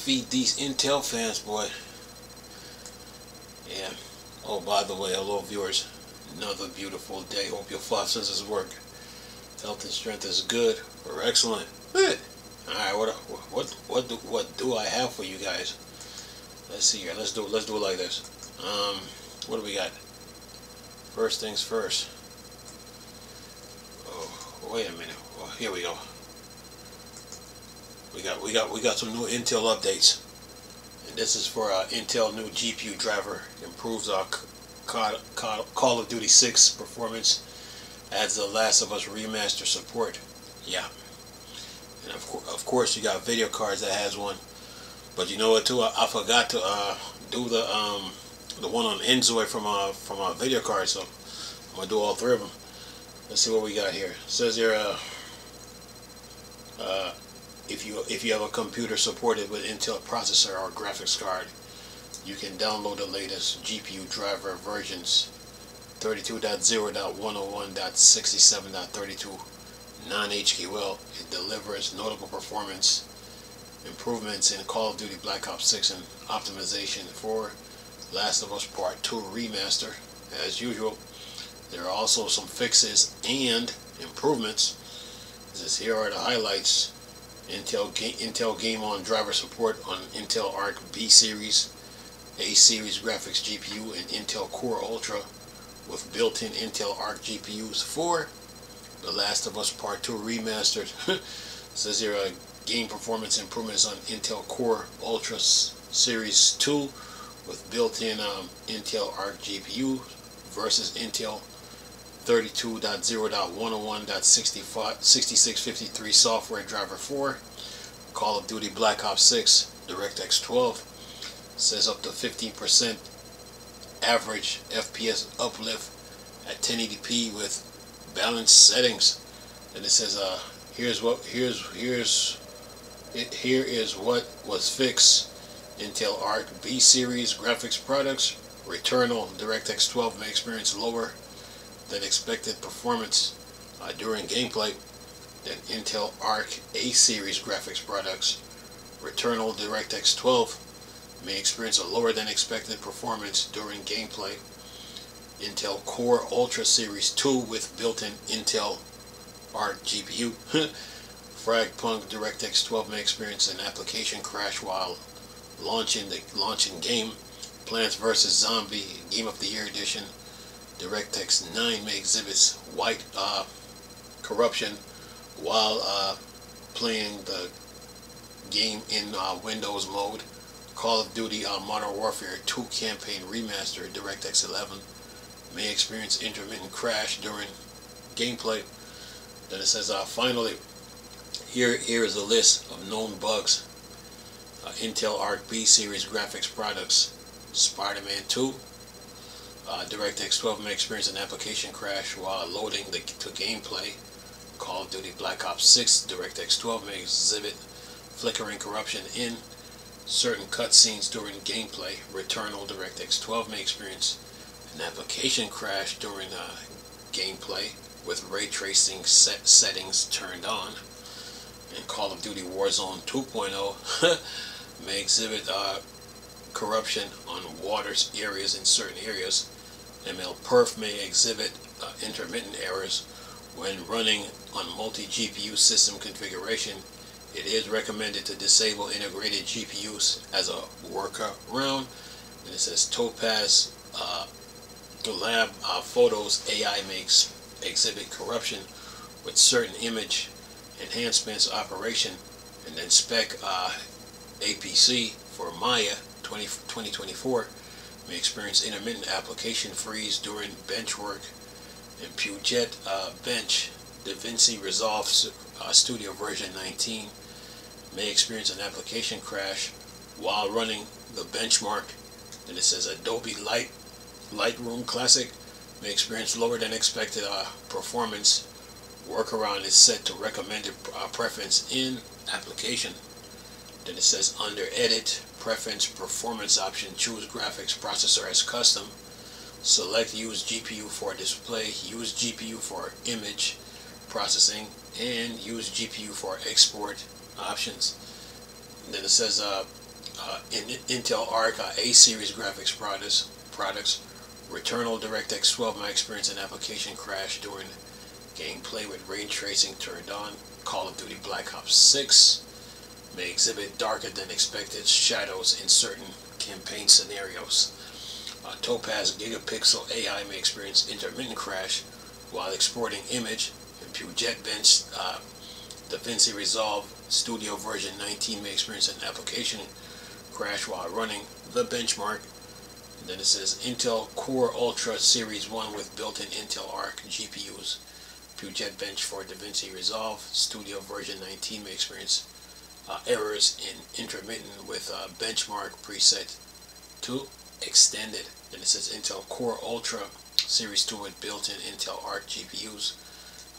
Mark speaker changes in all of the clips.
Speaker 1: feed these Intel fans, boy. Yeah. Oh, by the way, hello viewers. Another beautiful day. Hope your photosynthesis work. Health and strength is good or excellent. Good. All right. What do I have for you guys? Let's see here. Let's do it like this. What do we got? First things first. Oh, wait a minute. Oh, here we go. We got some new Intel updates. And this is for Intel new GPU driver. Improves our Call of Duty 6 performance. Adds the Last of Us remaster support. Yeah. And of course you got video cards that has one. But you know what too? I forgot to do the one on Inzoi from our video card. So I'm gonna do all three of them. Let's see what we got here. It says here if you have a computer supported with Intel processor or graphics card, you can download the latest GPU driver versions 32.0.101.67.32 non-HQL. It delivers notable performance improvements in Call of Duty Black Ops 6 and optimization for Last of Us Part 2 remaster. As usual, there are also some fixes and improvements. Here are the highlights. Intel Game On driver support on Intel Arc B Series, A Series graphics GPU, and Intel Core Ultra with built-in Intel Arc GPUs for The Last of Us Part 2 remastered. Says here game performance improvements on Intel Core Ultra Series 2 with built-in Intel Arc GPU versus Intel 32.0.101.6653 software driver 4. Call of Duty Black Ops 6 DirectX 12 says up to 15% average FPS uplift at 1080p with balanced settings. And it says here is what was fixed. Intel Arc B Series graphics products. Returnal DirectX 12 may experience lower than expected performance during gameplay than Intel Arc A Series graphics products. Returnal DirectX 12 may experience a lower than expected performance during gameplay. Intel Core Ultra Series 2 with built-in Intel Arc GPU. Fragpunk DirectX 12 may experience an application crash while launching game. Plants vs. Zombie Game of the Year Edition DirectX 9 may exhibit white corruption while playing the game in Windows mode. Call of Duty Modern Warfare 2 Campaign Remaster DirectX 11 may experience intermittent crash during gameplay. Then it says finally, here is a list of known bugs. Intel Arc B Series graphics products. Spider-Man 2 DirectX 12 may experience an application crash while loading to gameplay. Call of Duty Black Ops 6 DirectX 12 may exhibit flickering corruption in certain cutscenes during gameplay. Returnal DirectX 12 may experience an application crash during gameplay with ray tracing settings turned on. And Call of Duty Warzone 2.0 may exhibit corruption on water areas in certain areas. MLPerf may exhibit intermittent errors when running on multi-GPU system configuration. It is recommended to disable integrated GPUs as a workaround. And it says Topaz Lab Photos AI makes exhibit corruption with certain image enhancements operation. And then Spec APC for Maya 2024 may experience intermittent application freeze during bench work. And Puget Bench DaVinci Resolve Studio version 19 may experience an application crash while running the benchmark. Then it says Adobe Lightroom Classic may experience lower than expected performance. Workaround is set to recommended preference in application. Then it says under Edit, Preference, Performance option, choose Graphics Processor as custom. Select Use GPU for display, use GPU for image processing, and use GPU for export options. And then it says in Intel Arc A-series graphics products, Returnal DirectX 12 my experience and application crash during gameplay with ray tracing turned on. Call of Duty Black Ops 6 may exhibit darker than expected shadows in certain campaign scenarios. Topaz Gigapixel AI may experience intermittent crash while exporting image, and Puget Bench DaVinci Resolve Studio version 19 may experience an application crash while running the benchmark. And then it says Intel Core Ultra Series 1 with built-in Intel Arc GPUs. Puget Bench for DaVinci Resolve Studio version 19 may experience errors in intermittent with benchmark preset 2 extended. Then it says Intel Core Ultra Series 2 with built-in Intel Arc GPUs.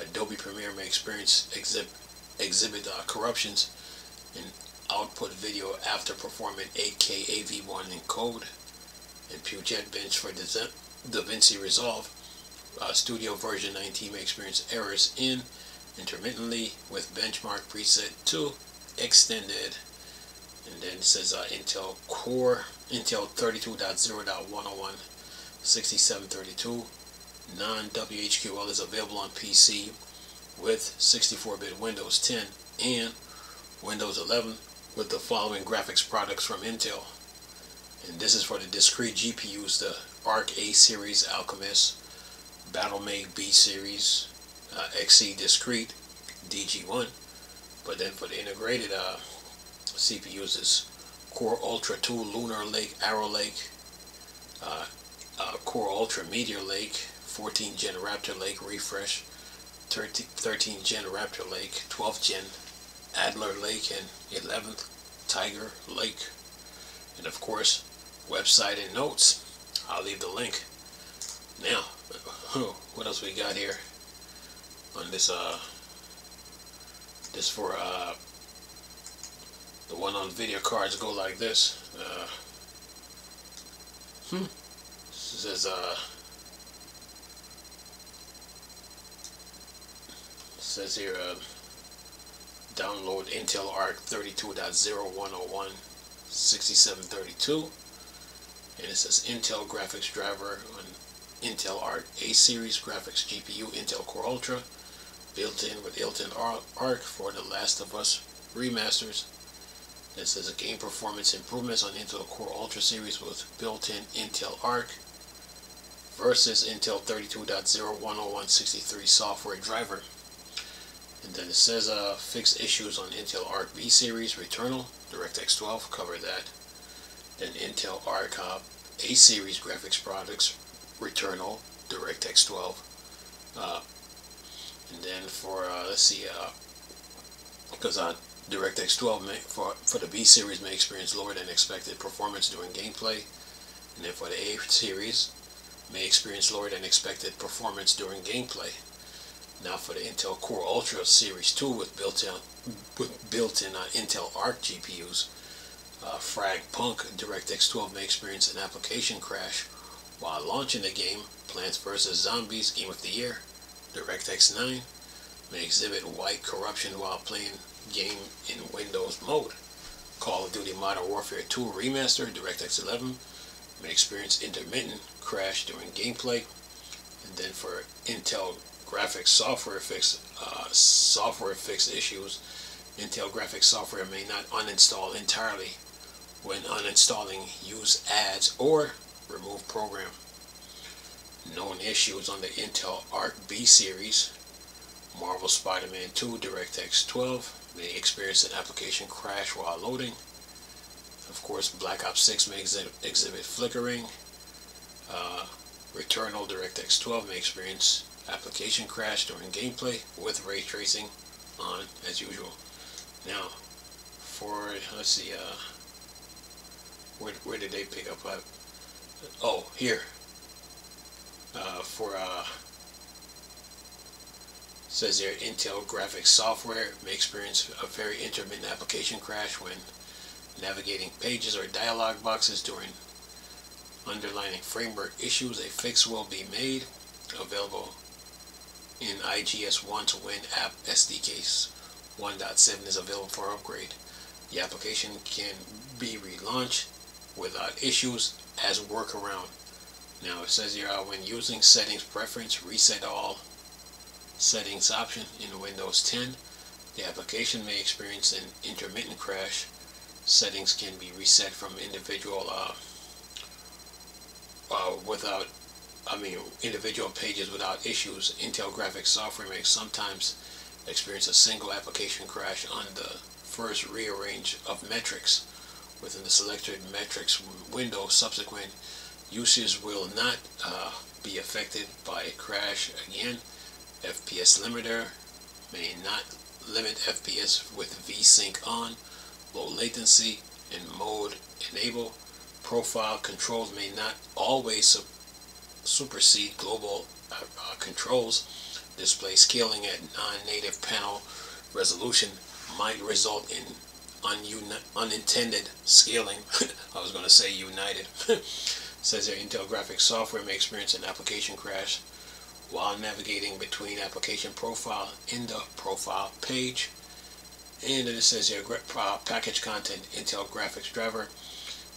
Speaker 1: Adobe Premiere may experience exhibit corruptions in output video after performing 8K AV1 encode. And Puget Bench for DaVinci Resolve Studio version 19 may experience errors in intermittently with benchmark preset 2 extended. And then it says Intel 32.0.101 6732 non-WHQL is available on PC with 64-bit Windows 10 and Windows 11 with the following graphics products from Intel. And this is for the discrete GPUs: the Arc A series, Alchemist, Battlemag B series, XE discrete, DG1. But then for the integrated CPUs is Core Ultra 2, Lunar Lake, Arrow Lake, Core Ultra Meteor Lake, 14 Gen Raptor Lake Refresh, 13 Gen Raptor Lake, 12th Gen Adler Lake, and 11th Tiger Lake. And of course, website and notes. I'll leave the link. Now, what else we got here on this this for the one on video cards go like this. Says says here download Intel Arc 32.0.101 6732, and it says Intel graphics driver on Intel Arc A series graphics GPU Intel Core Ultra built in with built-in Arc for The Last of Us remasters. It says game performance improvements on Intel Core Ultra series with built-in Intel Arc versus Intel 32.0.101 63 software driver. And then it says fix issues on Intel Arc B series Returnal DirectX 12, cover that. Then Intel Arc A series graphics products Returnal DirectX 12. And then for let's see, because DirectX 12 for the B series may experience lower than expected performance during gameplay, and then for the A series may experience lower than expected performance during gameplay. Now for the Intel Core Ultra Series 2 with built-in Intel Arc GPUs, Frag Punk DirectX 12 may experience an application crash while launching the game. Plants vs. Zombies Game of the Year DirectX 9 may exhibit white corruption while playing game in Windows mode. Call of Duty Modern Warfare 2 Remaster DirectX 11 may experience intermittent crash during gameplay. And then for Intel graphics software fix issues, Intel graphics software may not uninstall entirely. When uninstalling, use ads or remove program. Known issues on the Intel Arc B series: Marvel Spider-Man 2 DirectX 12 may experience an application crash while loading. Of course, Black Ops 6 may exhibit flickering. Returnal DirectX 12 may experience application crash during gameplay with ray tracing on as usual. Now, for let's see, where did they pick up? Oh, here. Says here Intel graphics software may experience a very intermittent application crash when navigating pages or dialog boxes during underlining framework issues. A fix will be made available in IGS 1 to Win app SDKs. 1.7 is available for upgrade. The application can be relaunched without issues as workaround. Now it says here, when using settings preference, reset all settings option in Windows 10, the application may experience an intermittent crash. Settings can be reset from individual pages without issues. Intel graphics software may sometimes experience a single application crash on the first rearrange of metrics within the selected metrics window. Subsequent users will not be affected by a crash again. FPS limiter may not limit FPS with VSync on. Low latency and mode enable. Profile controls may not always supersede global controls. Display scaling at non-native panel resolution might result in unintended scaling. I was going to say united. Says here, Intel graphics software may experience an application crash while navigating between application profile in the profile page. And then it says here, package content, Intel graphics driver,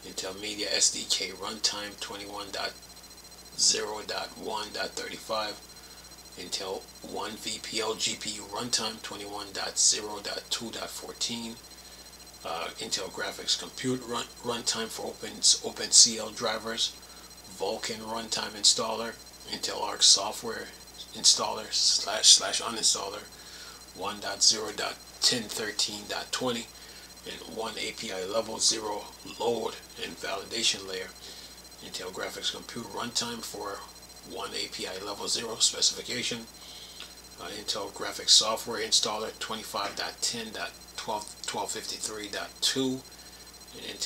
Speaker 1: Intel Media SDK runtime 21.0.1.35, Intel 1 VPL GPU runtime 21.0.2.14, Intel graphics compute runtime for OpenCL drivers, Vulkan runtime installer, Intel Arc software installer / uninstaller 1.0.1013.20, and 1 API level 0 load and validation layer. Intel graphics compute runtime for 1 API level 0 specification. Intel graphics software installer 25.10.1253.2, and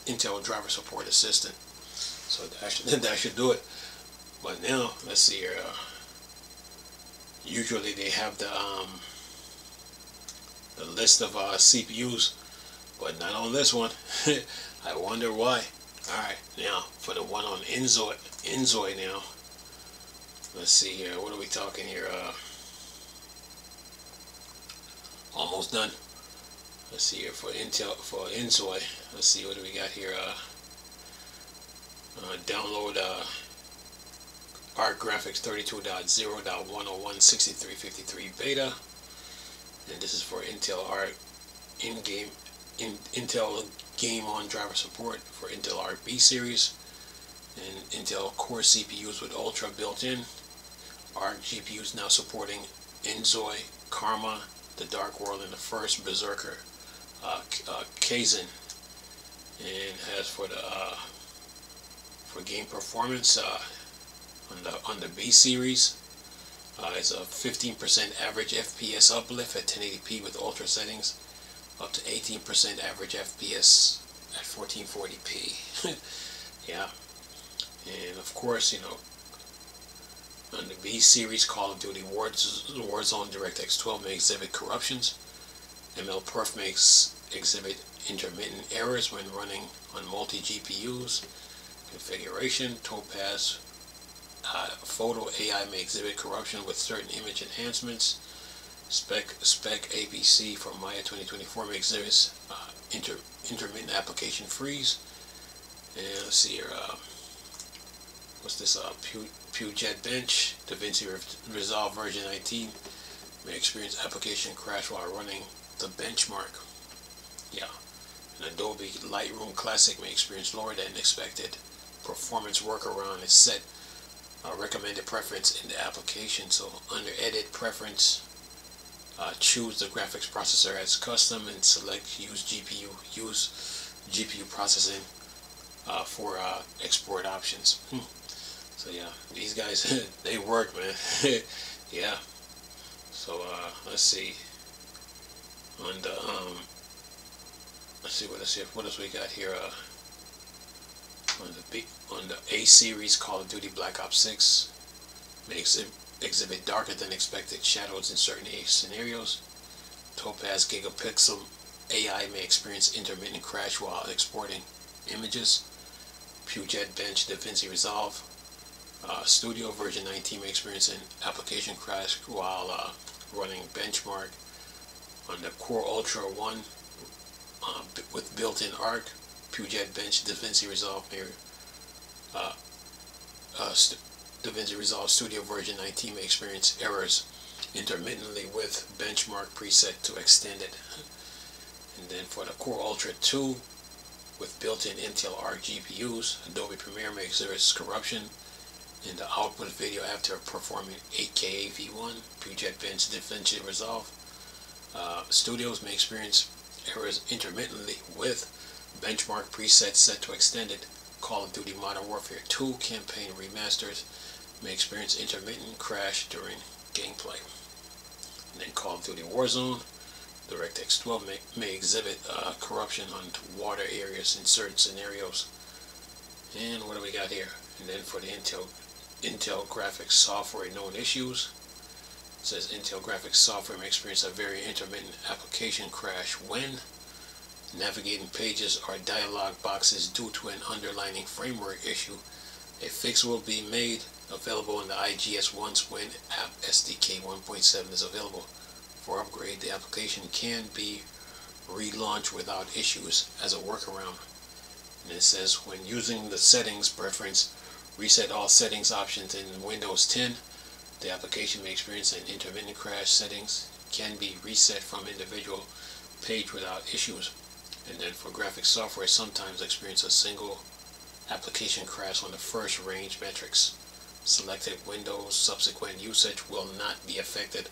Speaker 1: Intel driver support assistant. So that should do it. But now let's see here. Usually they have the list of CPUs, but not on this one. I wonder why. Alright, now for the one on Inzoi now. Let's see here. What are we talking here? Almost done. Let's see here for Inzoi. Let's see, what do we got here? Download Arc Graphics 32.0.101.6353 beta. And this is for Intel Arc Intel Game On driver support for Intel Arc B series, and Intel Core CPUs with Ultra built in. Arc GPUs now supporting Inzoi, Karma, the Dark World, and the first Berserker Kaizen. And as for the for game performance on the B series, it's a 15% average FPS uplift at 1080p with ultra settings, up to 18% average FPS at 1440p. Yeah, and of course, you know, on the B series, Call of Duty Warzone DirectX 12 may exhibit corruptions. MLPerf may exhibit intermittent errors when running on multi-GPUs. Configuration, Topaz Photo AI may exhibit corruption with certain image enhancements. Spec ABC for Maya 2024 may exhibit intermittent application freeze. And let's see here, what's this, Puget Bench, DaVinci Resolve version 19 may experience application crash while running the benchmark. Yeah, and Adobe Lightroom Classic may experience lower than expected performance workaround is set recommended preference in the application. So under edit preference, choose the graphics processor as custom and select use GPU processing for export options. So yeah, these guys they work, man. Yeah. So let's see. On the what else we got here. On the A series, Call of Duty Black Ops 6 may exhibit darker than expected shadows in certain scenarios. Topaz Gigapixel AI may experience intermittent crash while exporting images. Puget Bench DaVinci Resolve Studio version 19 may experience an application crash while running benchmark. On the Core Ultra 1 built-in ARC, Puget Bench, DaVinci Resolve uh, DaVinci Resolve Studio version 19 may experience errors intermittently with benchmark preset to extend it. And then for the Core Ultra 2 with built-in Intel Arc GPUs, Adobe Premiere may exhibit corruption in the output video after performing 8K AV1, Puget Bench, DaVinci Resolve. Studios may experience errors intermittently with benchmark presets set to extended. Call of Duty Modern Warfare 2 campaign remasters may experience intermittent crash during gameplay. And then Call of Duty Warzone, DirectX 12 may exhibit corruption on water areas in certain scenarios. And what do we got here? And then for the Intel graphics software known issues, it says Intel graphics software may experience a very intermittent application crash when navigating pages or dialog boxes due to an underlying framework issue. A fix will be made available in the IGS once when App SDK 1.7 is available. For upgrade, the application can be relaunched without issues as a workaround. And it says when using the settings preference, reset all settings options in Windows 10. The application may experience an intermittent crash. Settings can be reset from individual page without issues. And then for graphics software, sometimes experience a single application crash on the first range metrics. Selected windows, subsequent usage will not be affected.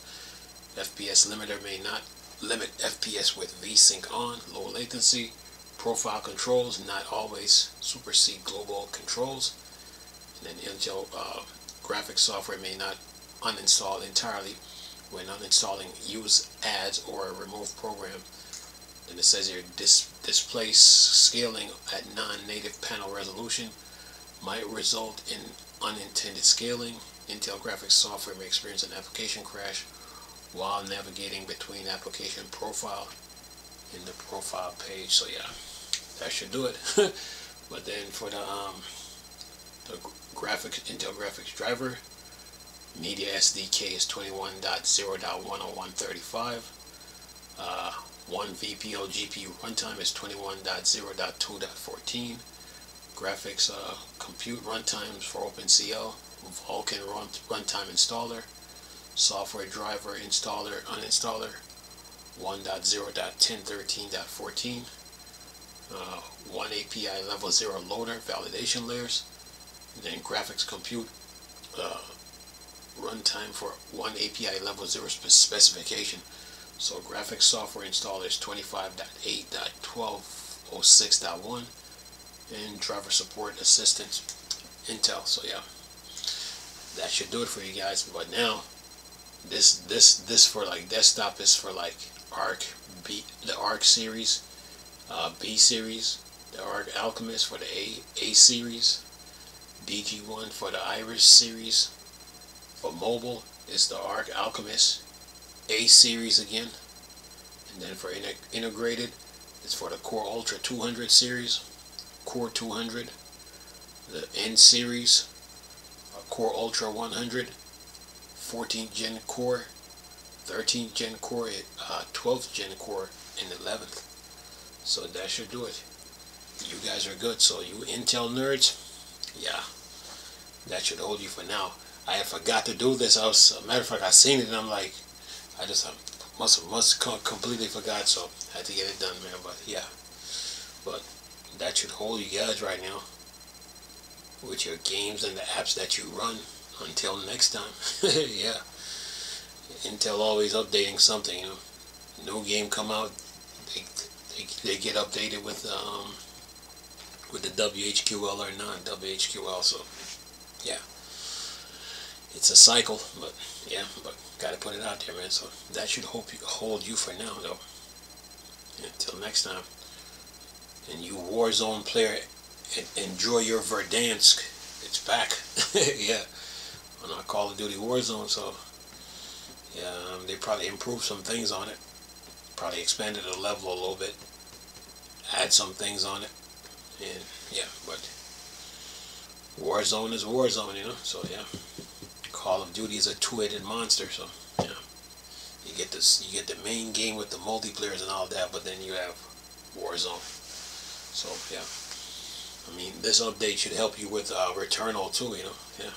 Speaker 1: FPS limiter may not limit FPS with VSync on, low latency. Profile controls not always supersede global controls. And then Intel graphics software may not uninstall entirely when uninstalling use ads or remove program. And it says here display scaling at non-native panel resolution might result in unintended scaling. Intel graphics software may experience an application crash while navigating between application profile in the profile page. So yeah, that should do it. But then for the graphics, Intel graphics driver, media SDK is 21.0.10135. 1 VPO GPU runtime is 21.0.2.14. Graphics compute runtimes for OpenCL, Vulkan runtime installer, software driver installer, uninstaller, 1.0.10.13.14, 1 API level 0 loader validation layers, and then graphics compute runtime for 1 API level 0 specification. So graphics software installer is 25.8.12.06.1 and driver support assistance Intel. So yeah, that should do it for you guys. But now this for like desktop is for like Arc B, the Arc series, B series, the Arc Alchemist for the A series, DG1 for the Iris series. For mobile, it's the Arc Alchemist A series again. And then for integrated, it's for the Core Ultra 200 series, Core 200, the N series, Core Ultra 100, 14th Gen Core, 13th Gen Core, 12th Gen Core, and 11th. So that should do it. You guys are good. So you Intel nerds, yeah, that should hold you for now. I forgot to do this. As a matter of fact, I seen it and I'm like, I just must completely forgot, so I had to get it done, man. But yeah, but that should hold you guys right now with your games and the apps that you run. Until next time, yeah. Intel always updating something, you know. New game come out, they get updated with the WHQL or non-WHQL. So yeah, it's a cycle, but yeah, but gotta put it out there, man. So that should hold you for now, though. Until next time. And you Warzone player, enjoy your Verdansk. It's back. Yeah, on our Call of Duty Warzone. So yeah, they probably improved some things on it. Probably expanded the level a little bit. Add some things on it. And yeah, but Warzone is Warzone, you know. So yeah, Call of Duty is a two-headed monster. So yeah, you get the main game with the multiplayers and all that, but then you have Warzone. So yeah, I mean, this update should help you with Returnal too. Yeah,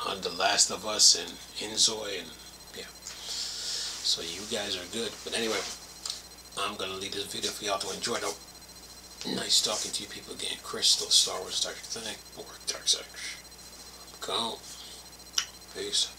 Speaker 1: on The Last of Us and Inzoi, and yeah. So you guys are good. But anyway, I'm gonna leave this video for y'all to enjoy. Though, nice talking to you people again. Crystal, Star Wars, Dr. Thing, or Dark Side. Go. Peace.